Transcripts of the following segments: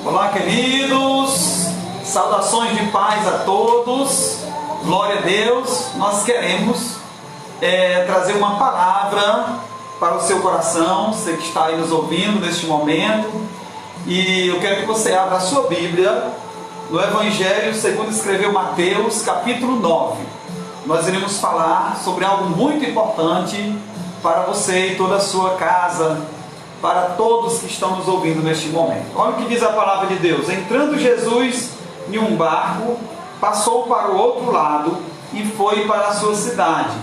Olá, queridos, saudações de paz a todos, glória a Deus. Nós queremos trazer uma palavra para o seu coração, você que está aí nos ouvindo neste momento, e eu quero que você abra a sua Bíblia no Evangelho segundo escreveu Mateus, capítulo 9. Nós iremos falar sobre algo muito importante para você e toda a sua casa, para todos que estão nos ouvindo neste momento. Olha o que diz a palavra de Deus: entrando Jesus em um barco, passou para o outro lado e foi para a sua cidade.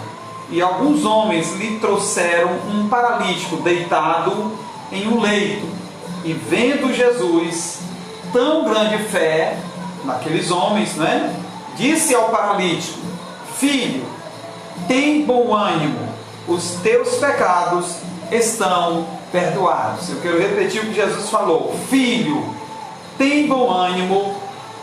E alguns homens lhe trouxeram um paralítico deitado em um leito. E vendo Jesus tão grande fé naqueles homens, disse ao paralítico: filho, tem bom ânimo, os teus pecados estão perdoados. Eu quero repetir o que Jesus falou: filho, tem bom ânimo,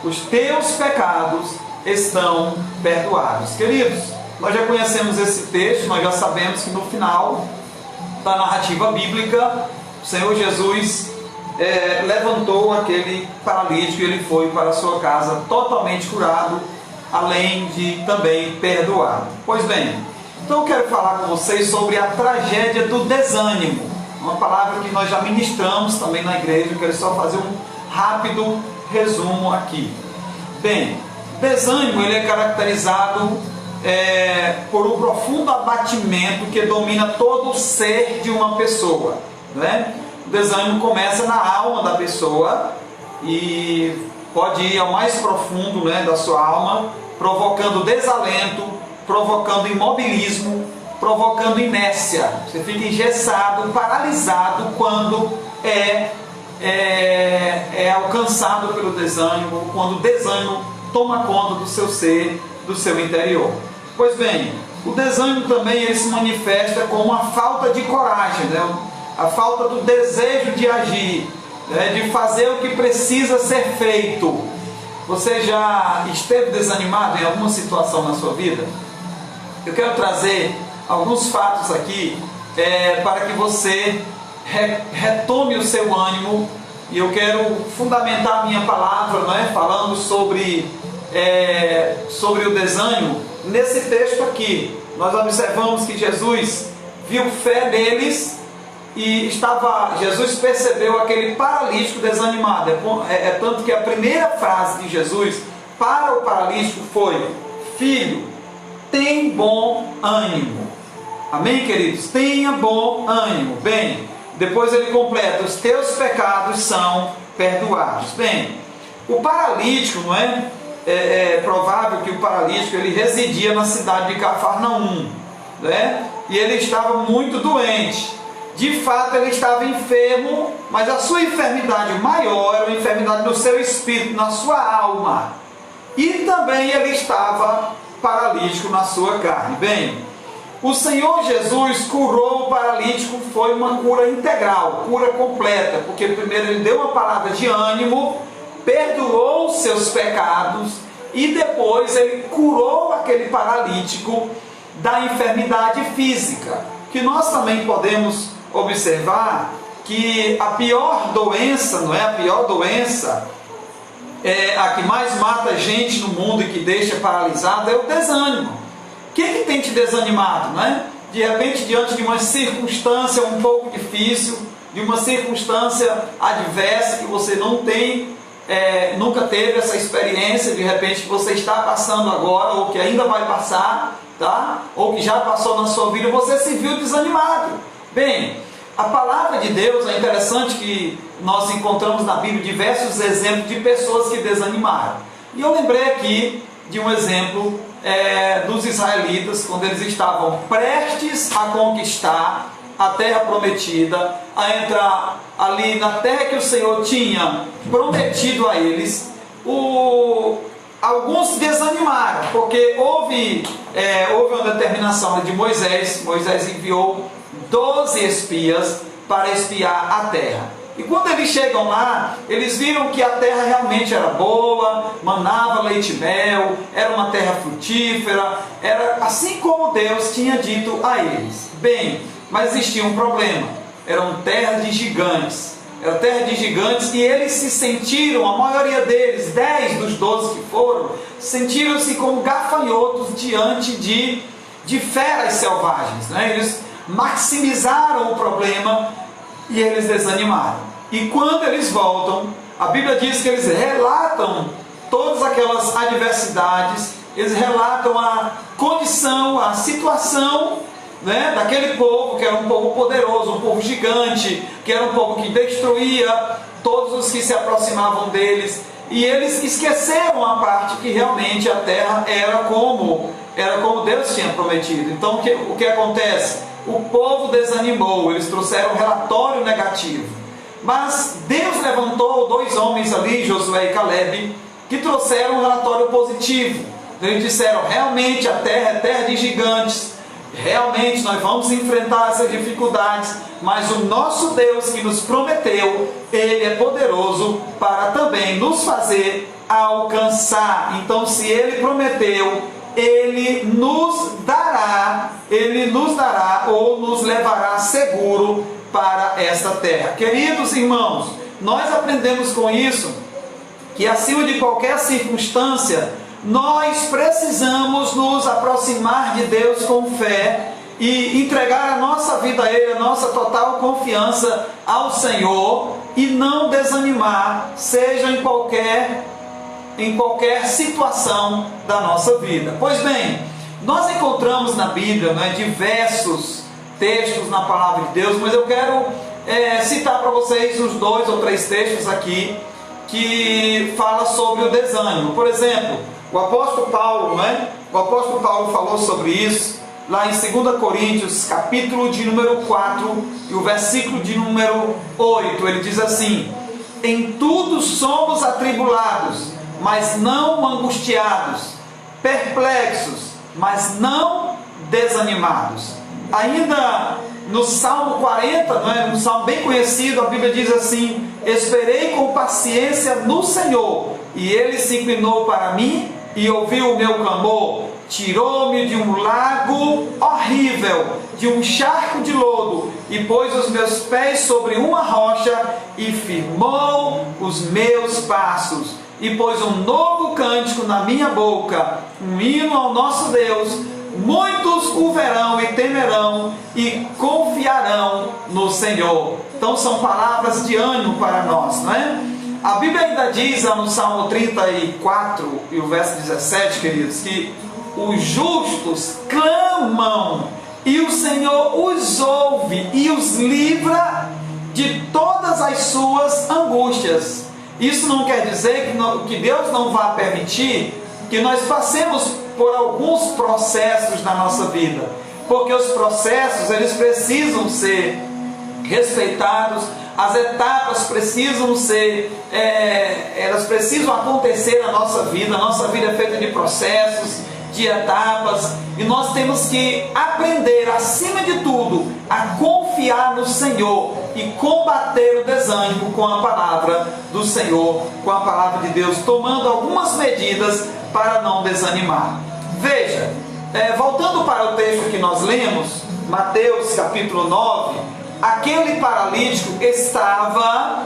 os teus pecados estão perdoados. Queridos, nós já conhecemos esse texto, nós já sabemos que no final da narrativa bíblica, o Senhor Jesus levantou aquele paralítico e ele foi para a sua casa totalmente curado, além de também perdoado. Pois bem, então eu quero falar com vocês sobre a tragédia do desânimo, uma palavra que nós já ministramos também na igreja. Eu quero só fazer um rápido resumo aqui. Bem, o desânimo ele é caracterizado por um profundo abatimento que domina todo o ser de uma pessoa, O desânimo começa na alma da pessoa e pode ir ao mais profundo da sua alma, provocando desalento, provocando imobilismo, provocando inércia. Você fica engessado, paralisado quando é alcançado pelo desânimo, quando o desânimo toma conta do seu ser, do seu interior. Pois bem, o desânimo também ele se manifesta com uma falta de coragem, a falta do desejo de agir, de fazer o que precisa ser feito. Você já esteve desanimado em alguma situação na sua vida? Eu quero trazer alguns fatos aqui para que você retome o seu ânimo, e eu quero fundamentar a minha palavra falando sobre o desânimo. Nesse texto aqui, nós observamos que Jesus viu fé neles e Jesus percebeu aquele paralítico desanimado. Tanto que a primeira frase de Jesus para o paralítico foi: filho, tem bom ânimo. Amém, queridos? Tenha bom ânimo. Bem, depois ele completa: os teus pecados são perdoados. Bem, o paralítico, é provável que o paralítico ele residia na cidade de Cafarnaum, e ele estava muito doente. De fato ele estava enfermo, mas a sua enfermidade maior era a enfermidade do seu espírito, na sua alma, e também ele estava paralítico na sua carne. Bem, o Senhor Jesus curou o paralítico, foi uma cura integral, cura completa, porque primeiro ele deu uma palavra de ânimo, perdoou os seus pecados, e depois ele curou aquele paralítico da enfermidade física. Que nós também podemos observar que a pior doença, a pior doença, a que mais mata gente no mundo e que deixa paralisado, é o desânimo. O que tem te desanimado? De repente, diante de uma circunstância um pouco difícil, de uma circunstância adversa que você não tem, nunca teve essa experiência, de repente que você está passando agora, ou que ainda vai passar, ou que já passou na sua vida, você se viu desanimado. Bem, a palavra de Deus é interessante que nós encontramos na Bíblia diversos exemplos de pessoas que desanimaram. E eu lembrei aqui de um exemplo dos israelitas, quando eles estavam prestes a conquistar a terra prometida, a entrar ali na terra que o Senhor tinha prometido a eles. Alguns desanimaram, porque houve uma determinação de Moisés. Moisés enviou 12 espias para espiar a terra. E quando eles chegam lá, eles viram que a terra realmente era boa, manava leite e mel, era uma terra frutífera, era assim como Deus tinha dito a eles. Bem, mas existia um problema: eram terras de gigantes. era terra de gigantes, e eles se sentiram, a maioria deles, 10 dos 12 que foram, sentiram-se como gafanhotos diante de feras selvagens, né? Eles maximizaram o problema e eles desanimaram. E quando eles voltam, a Bíblia diz que eles relatam todas aquelas adversidades, eles relatam a condição, a situação, né, daquele povo, que era um povo poderoso, um povo gigante, que era um povo que destruía todos os que se aproximavam deles, e eles esqueceram a parte que realmente a terra era como Deus tinha prometido. Então o que acontece? O povo desanimou, eles trouxeram um relatório negativo, mas Deus levantou 2 homens ali, Josué e Caleb, que trouxeram um relatório positivo. Eles disseram: realmente a terra é terra de gigantes, realmente nós vamos enfrentar essas dificuldades, mas o nosso Deus que nos prometeu, Ele é poderoso para também nos fazer alcançar. Então, se Ele prometeu, Ele nos dará ou nos levará seguro para esta terra. Queridos irmãos, nós aprendemos com isso que acima de qualquer circunstância, nós precisamos nos aproximar de Deus com fé e entregar a nossa vida a Ele, a nossa total confiança ao Senhor, e não desanimar, seja em qualquer situação da nossa vida. Pois bem, nós encontramos na Bíblia, né, diversos textos na palavra de Deus, mas eu quero citar para vocês uns 2 ou 3 textos aqui que fala sobre o desânimo. Por exemplo, o apóstolo Paulo, né? O apóstolo Paulo falou sobre isso lá em 2 Coríntios, capítulo de número 4 e o versículo de número 8. Ele diz assim: em tudo somos atribulados, mas não angustiados, perplexos, mas não desanimados. Ainda no Salmo 40, não é? Um salmo bem conhecido, a Bíblia diz assim: esperei com paciência no Senhor, e Ele se inclinou para mim e ouviu o meu clamor, tirou-me de um lago horrível, de um charco de lodo, e pôs os meus pés sobre uma rocha, e firmou os meus passos, e pôs um novo cântico na minha boca, um hino ao nosso Deus. Muitos o verão e temerão e confiarão no Senhor. Então são palavras de ânimo para nós, não é? A Bíblia ainda diz no Salmo 34 e o verso 17, queridos, que os justos clamam e o Senhor os ouve e os livra de todas as suas angústias. Isso não quer dizer que Deus não vai permitir que nós passemos por alguns processos na nossa vida, porque os processos, eles precisam ser respeitados, as etapas precisam ser, elas precisam acontecer na nossa vida. A nossa vida é feita de processos, de etapas, e nós temos que aprender, acima de tudo, a confiar no Senhor e combater o desânimo com a palavra do Senhor, com a palavra de Deus, tomando algumas medidas para não desanimar. Veja, voltando para o texto que nós lemos, Mateus capítulo 9, aquele paralítico estava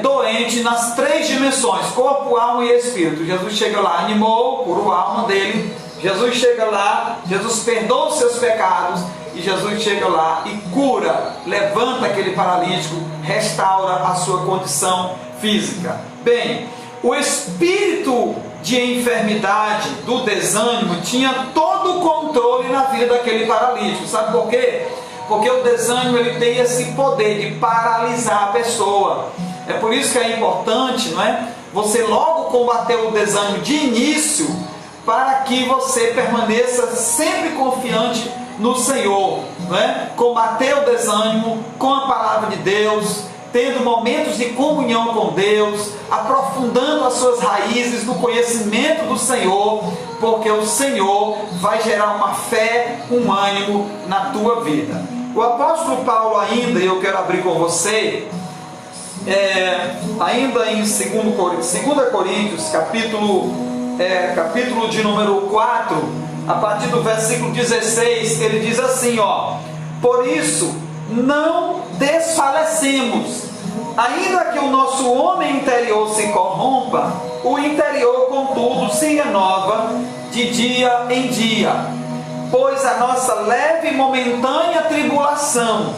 doente nas 3 dimensões, corpo, alma e espírito. Jesus chega lá, animou, curou a alma dele. Jesus chega lá, Jesus perdoa os seus pecados, e Jesus chega lá e cura, levanta aquele paralítico, restaura a sua condição física. Bem, o espírito de enfermidade, do desânimo, tinha todo o controle na vida daquele paralítico. Sabe por quê? Porque o desânimo, ele tem esse poder de paralisar a pessoa. É por isso que é importante, não é? Você logo combater o desânimo de início, para que você permaneça sempre confiante no Senhor, não é? Combater o desânimo com a palavra de Deus, tendo momentos de comunhão com Deus, aprofundando as suas raízes no conhecimento do Senhor, porque o Senhor vai gerar uma fé, um ânimo na tua vida. O apóstolo Paulo ainda, eu quero abrir com você, ainda em 2 Coríntios, capítulo de número 4, a partir do versículo 16, ele diz assim, ó: por isso, não desfalecemos. Ainda que o nosso homem interior se corrompa, o interior, contudo, se renova de dia em dia. Pois a nossa leve e momentânea tribulação,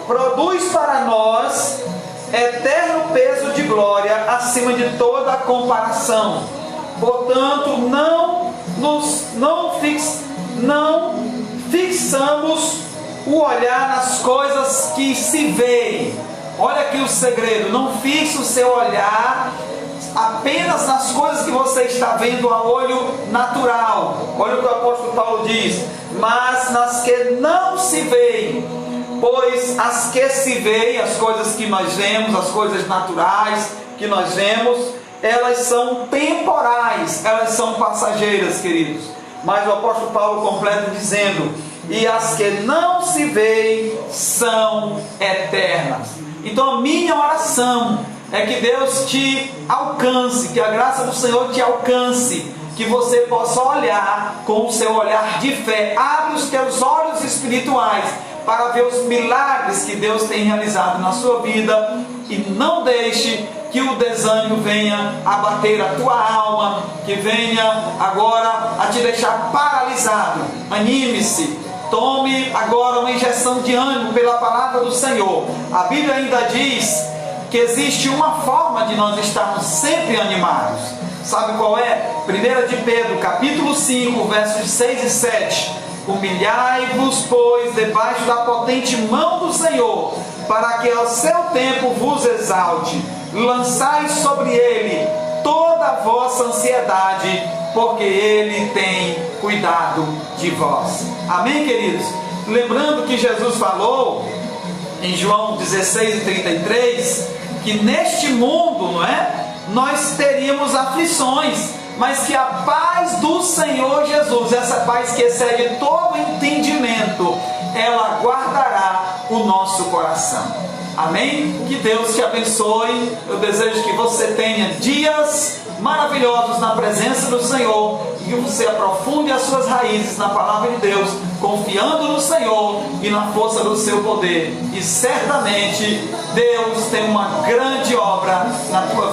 produz para nós eterno peso de glória acima de toda a comparação. Portanto, não fixamos o olhar nas coisas que se veem. Olha aqui o segredo: não fixe o seu olhar apenas nas coisas que você está vendo a olho natural. Olha o que o apóstolo Paulo diz: mas nas que não se veem. Pois as que se veem, as coisas que nós vemos, as coisas naturais que nós vemos, elas são temporais, elas são passageiras, queridos. Mas o apóstolo Paulo completa dizendo: e as que não se veem são eternas. Então a minha oração é que Deus te alcance, que a graça do Senhor te alcance, que você possa olhar com o seu olhar de fé. Abre os teus olhos espirituais para ver os milagres que Deus tem realizado na sua vida, e não deixe que o desânimo venha abater a tua alma, que venha agora a te deixar paralisado. Anime-se, tome agora uma injeção de ânimo pela palavra do Senhor. A Bíblia ainda diz que existe uma forma de nós estarmos sempre animados. Sabe qual é? 1 de Pedro, capítulo 5, versos 6 e 7. Humilhai-vos, pois, debaixo da potente mão do Senhor, para que ao seu tempo vos exalte. Lançai sobre ele toda a vossa ansiedade, porque ele tem cuidado de vós. Amém, queridos? Lembrando que Jesus falou em João 16:33, que neste mundo, nós teríamos aflições, mas que a paz do Senhor Jesus, essa paz que excede todo entendimento, ela guardará o nosso coração. Amém? Que Deus te abençoe. Eu desejo que você tenha dias maravilhosos na presença do Senhor, e que você aprofunde as suas raízes na palavra de Deus, confiando no Senhor e na força do seu poder. E certamente Deus tem uma grande obra na tua